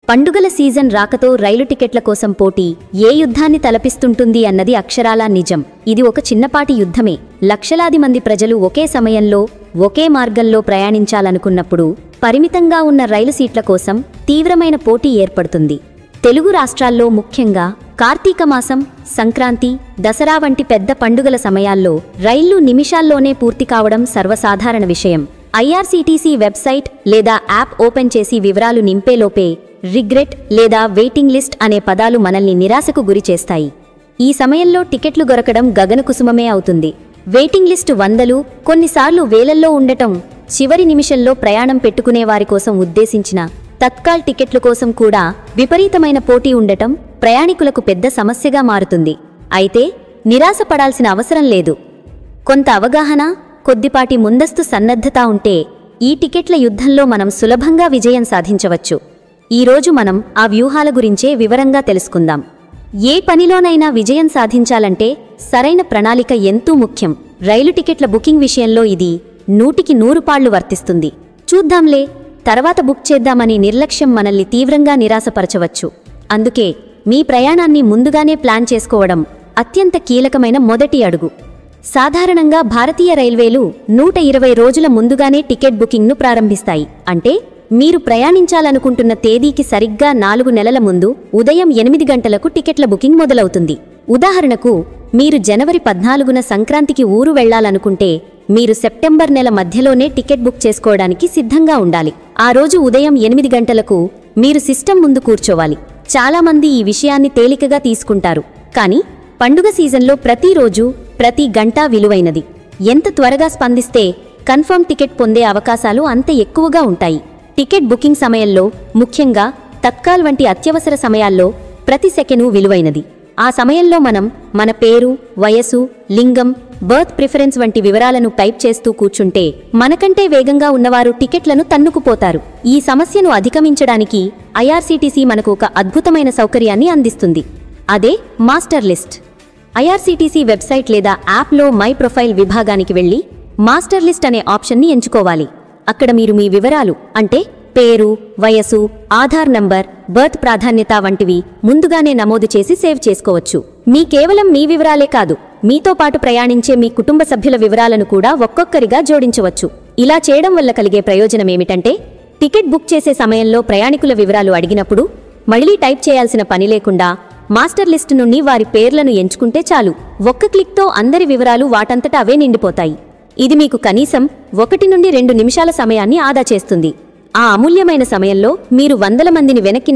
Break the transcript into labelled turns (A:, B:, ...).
A: పండుగల సీజన్ రాకతో రైలు టికెట్ల కోసం పోటీ ఏ యుద్ధాన్ని తలపిస్తుంటుంది అన్నది అక్షరాలా నిజం. ఇది ఒక చిన్నపాటి యుద్ధమే. లక్షలాది మంది ప్రజలు ఒకే సమయంలో ఒకే మార్గంలో ప్రయాణించాలనుకున్నప్పుడు పరిమితంగా ఉన్న రైలు సీట్ల కోసం తీవ్రమైన పోటీ ఏర్పడుతుంది. తెలుగు రాష్ట్రాల్లో ముఖ్యంగా కార్తీక మాసం, సంక్రాంతి, దసరా వంటి పెద్ద పండుగల సమయాల్లో రైళ్లు నిమిషాల్లోనే పూర్తి కావడం సర్వసాధారణ విషయం. ఐఆర్సీటీసీ వెబ్సైట్ లేదా యాప్ ఓపెన్ చేసి వివరాలు నింపేలోపే రిగ్రెట్ లేదా వెయిటింగ్ లిస్ట్ అనే పదాలు మనల్ని నిరాశకు గురిచేస్తాయి. ఈ సమయంలో టికెట్లు దొరకడం గగనకుసుమమే అవుతుంది. వెయిటింగ్ లిస్టు వందలు, కొన్నిసార్లు వేలల్లో ఉండటం, చివరి నిమిషంలో ప్రయాణం పెట్టుకునే వారి కోసం ఉద్దేశించిన తత్కాల్ టికెట్ల కోసం కూడా విపరీతమైన పోటీ ఉండటం ప్రయాణికులకు పెద్ద సమస్యగా మారుతుంది. అయితే నిరాశపడాల్సిన అవసరం లేదు. కొంత అవగాహన, కొద్దిపాటి ముందస్తు సన్నద్ధత ఉంటే ఈ టికెట్ల యుద్ధంలో మనం సులభంగా విజయం సాధించవచ్చు. ఈరోజు మనం ఆ వ్యూహాల గురించే వివరంగా తెలుసుకుందాం. ఏ పనిలోనైనా విజయం సాధించాలంటే సరైన ప్రణాళిక ఎంతో ముఖ్యం. రైలు టికెట్ల బుకింగ్ విషయంలో ఇది 100కి 100 వర్తిస్తుంది. చూద్దాంలే, తర్వాత బుక్ చేద్దామని నిర్లక్ష్యం మనల్ని తీవ్రంగా నిరాశపరచవచ్చు. అందుకే మీ ప్రయాణాన్ని ముందుగానే ప్లాన్ చేసుకోవడం అత్యంత కీలకమైన మొదటి అడుగు. సాధారణంగా భారతీయ రైల్వేలు 120 రోజుల ముందుగానే టికెట్ బుకింగ్ను ప్రారంభిస్తాయి. అంటే మీరు ప్రయాణించాలనుకుంటున్న తేదీకి సరిగ్గా 4 నెలల ముందు ఉదయం 8 గంటలకు టికెట్ల బుకింగ్ మొదలవుతుంది. ఉదాహరణకు, మీరు జనవరి 14న సంక్రాంతికి ఊరు వెళ్లాలనుకుంటే మీరు సెప్టెంబర్ నెల మధ్యలోనే టికెట్ బుక్ చేసుకోవడానికి సిద్ధంగా ఉండాలి. ఆ రోజు ఉదయం 8 గంటలకు మీరు సిస్టమ్ ముందు కూర్చోవాలి. చాలామంది ఈ విషయాన్ని తేలికగా తీసుకుంటారు. కానీ పండుగ సీజన్లో ప్రతిరోజు, ప్రతి గంట విలువైనది. ఎంత త్వరగా స్పందిస్తే కన్ఫర్మ్ టికెట్ పొందే అవకాశాలు అంత ఎక్కువగా ఉంటాయి. టికెట్ బుకింగ్ సమయంలో, ముఖ్యంగా తత్కాల్ వంటి అత్యవసర సమయాల్లో ప్రతి సెకను విలువైనది. ఆ సమయంలో మనం మన పేరు, వయసు, లింగం, బర్త్ ప్రిఫరెన్స్ వంటి వివరాలను టైప్ చేస్తూ కూర్చుంటే మనకంటే వేగంగా ఉన్నవారు టికెట్లను తన్నుకుపోతారు. ఈ సమస్యను అధిగమించడానికి ఐఆర్సీటీసీ మనకు ఒక అద్భుతమైన సౌకర్యాన్ని అందిస్తుంది. అదే మాస్టర్ లిస్ట్. ఐఆర్సీటీసీ వెబ్సైట్ లేదా యాప్లో మై ప్రొఫైల్ విభాగానికి వెళ్లి మాస్టర్ లిస్ట్ అనే ఆప్షన్ని ఎంచుకోవాలి. అక్కడ మీరు మీ వివరాలు అంటే పేరు, వయసు, ఆధార్ నంబర్, బర్త్ ప్రాధాన్యత వంటివి ముందుగానే నమోదు చేసి సేవ్ చేసుకోవచ్చు. కేవలం మీ వివరాలే కాదు, మీతో పాటు ప్రయాణించే మీ కుటుంబ సభ్యుల వివరాలను కూడా ఒక్కొక్కరిగా జోడించవచ్చు. ఇలా చేయడం వల్ల కలిగే ప్రయోజనమేమిటంటే, టికెట్ బుక్ చేసే సమయంలో ప్రయాణికుల వివరాలు అడిగినప్పుడు మళ్లీ టైప్ చేయాల్సిన పని లేకుండా మాస్టర్ లిస్టు నుండి వారి పేర్లను ఎంచుకుంటే చాలు. ఒక్క క్లిక్తో అందరి వివరాలు వాటంతటా అవే నిండిపోతాయి. ఇది మీకు కనీసం 1 నుండి 2 నిమిషాల సమయాన్ని ఆదా చేస్తుంది. ఆ అమూల్యమైన సమయంలో మీరు వందల మందిని వెనక్కి